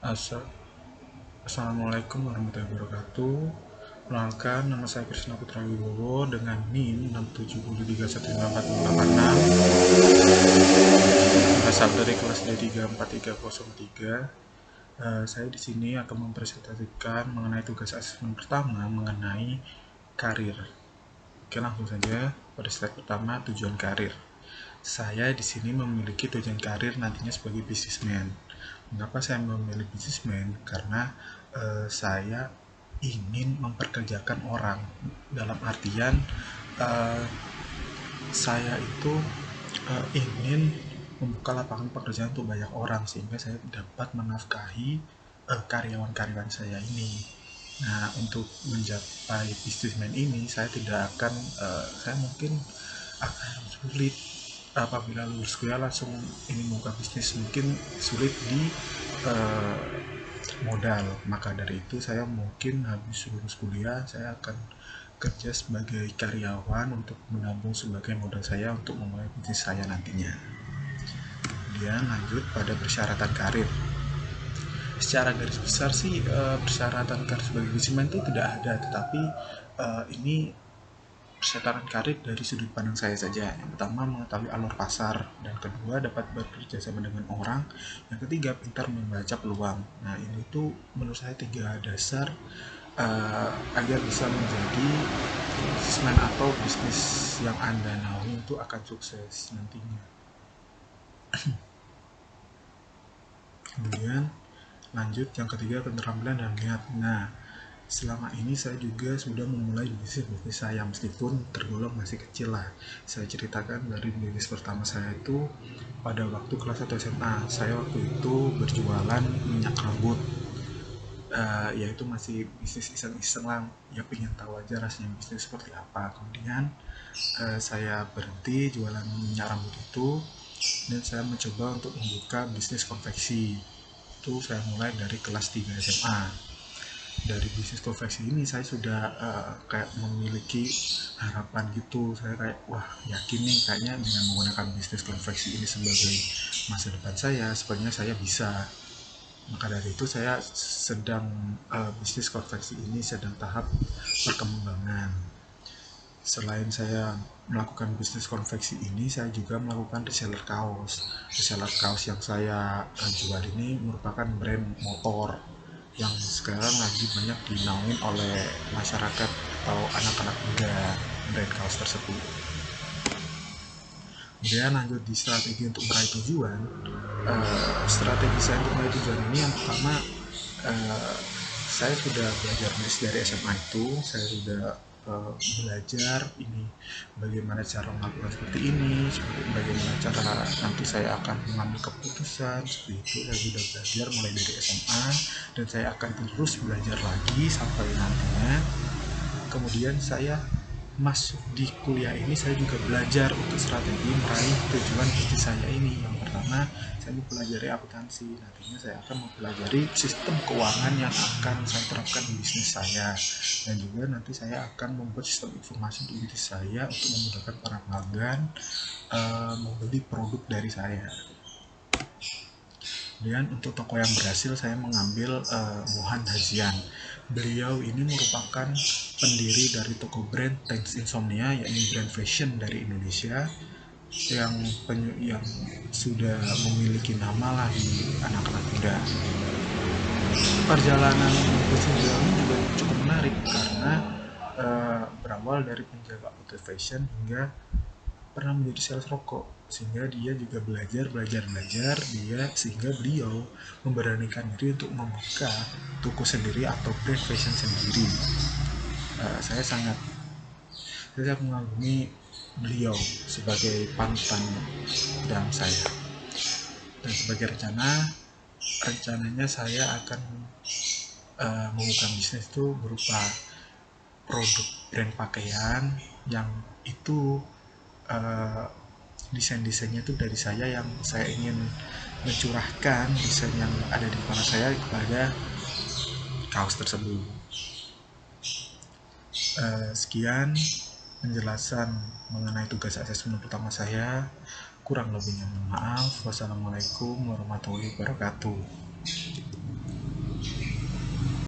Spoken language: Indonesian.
Asa- Assalamualaikum warahmatullahi wabarakatuh. Perkenalkan, nama saya Krisna Putra Wibowo dengan NIM 670315486, berasal dari kelas D34303. Saya di sini akan mempresentasikan mengenai tugas asesmen pertama mengenai karir. Oke, langsung saja pada slide pertama, tujuan karir. Saya di sini memiliki tujuan karir nantinya sebagai businessman. Mengapa saya memilih businessman? Karena saya ingin memperkerjakan orang. Dalam artian saya itu ingin membuka lapangan pekerjaan untuk banyak orang sehingga saya dapat menafkahi karyawan-karyawan saya ini. Nah, untuk mencapai businessman ini saya tidak akan saya mungkin akan sulit apabila lulus kuliah langsung ingin membuka bisnis, mungkin sulit di modal. Maka dari itu saya mungkin habis lulus kuliah saya akan kerja sebagai karyawan untuk menabung sebagai modal saya untuk memulai bisnis saya nantinya. Kemudian lanjut pada persyaratan karir. Secara garis besar sih persyaratan karir sebagai businessman itu tidak ada, tetapi ini persyaratan karir dari sudut pandang saya saja. Yang pertama, mengetahui alur pasar, dan kedua, dapat bekerja sama dengan orang, yang ketiga, pintar membaca peluang. Nah, ini tuh menurut saya 3 dasar agar bisa menjadi bisnismen atau bisnis yang Anda naungi itu akan sukses nantinya. Kemudian lanjut yang ketiga, keterampilan dan niat. Nah, selama ini saya juga sudah memulai bisnis saya, meskipun tergolong masih kecil lah. Saya ceritakan dari bisnis pertama saya itu pada waktu kelas 1 SMA. Saya waktu itu berjualan minyak rambut, yaitu masih bisnis iseng-iseng lah, ya pengen tahu aja rasanya bisnis seperti apa. Kemudian saya berhenti jualan minyak rambut itu dan saya mencoba untuk membuka bisnis konveksi. Itu saya mulai dari kelas 3 SMA. Dari bisnis konveksi ini saya sudah kayak memiliki harapan gitu. Saya kayak wah, yakin nih kayaknya dengan menggunakan bisnis konveksi ini sebagai masa depan saya, sepertinya saya bisa. Maka dari itu saya sedang bisnis konveksi ini sedang tahap perkembangan. Selain saya melakukan bisnis konveksi ini, saya juga melakukan reseller kaos. Reseller kaos yang saya jual ini merupakan brand motor yang sekarang lagi banyak dinaungin oleh masyarakat atau anak-anak muda, brand kaos tersebut. Kemudian lanjut di strategi untuk meraih tujuan. Strategi saya untuk meraih tujuan ini yang pertama, saya sudah belajar dari SMA itu, saya sudah belajar ini bagaimana cara melakukan seperti ini, bagaimana cara nanti saya akan mengambil keputusan seperti itu. Saya sudah belajar mulai dari SMA dan saya akan terus belajar lagi sampai nantinya. Kemudian saya masuk di kuliah ini, saya juga belajar untuk strategi meraih tujuan bisnis saya ini. Yang pertama, saya mempelajari akuntansi. Nantinya saya akan mempelajari sistem keuangan yang akan saya terapkan di bisnis saya, dan juga nanti saya akan membuat sistem informasi untuk bisnis saya untuk memudahkan para pelanggan membeli produk dari saya. Kemudian untuk toko yang berhasil, saya mengambil Mohan Hazian. Beliau ini merupakan pendiri dari toko brand Thanks Insomnia, yakni brand fashion dari Indonesia yang sudah memiliki nama lah di anak-anak muda. Perjalanan bisnis beliau ini juga cukup menarik karena berawal dari penjaga outlet fashion hingga pernah menjadi sales rokok, sehingga dia juga belajar dia, sehingga beliau memberanikan diri untuk membuka toko sendiri atau brand fashion sendiri. Saya sangat mengagumi beliau sebagai panutan dalam saya. Dan sebagai rencananya saya akan membuka bisnis itu berupa produk brand pakaian yang itu desain-desainnya itu dari saya, yang saya ingin mencurahkan desain yang ada di kepala saya kepada kaos tersebut. Sekian penjelasan mengenai tugas asesmen pertama saya. Kurang lebihnya mohon maaf. Wassalamualaikum warahmatullahi wabarakatuh.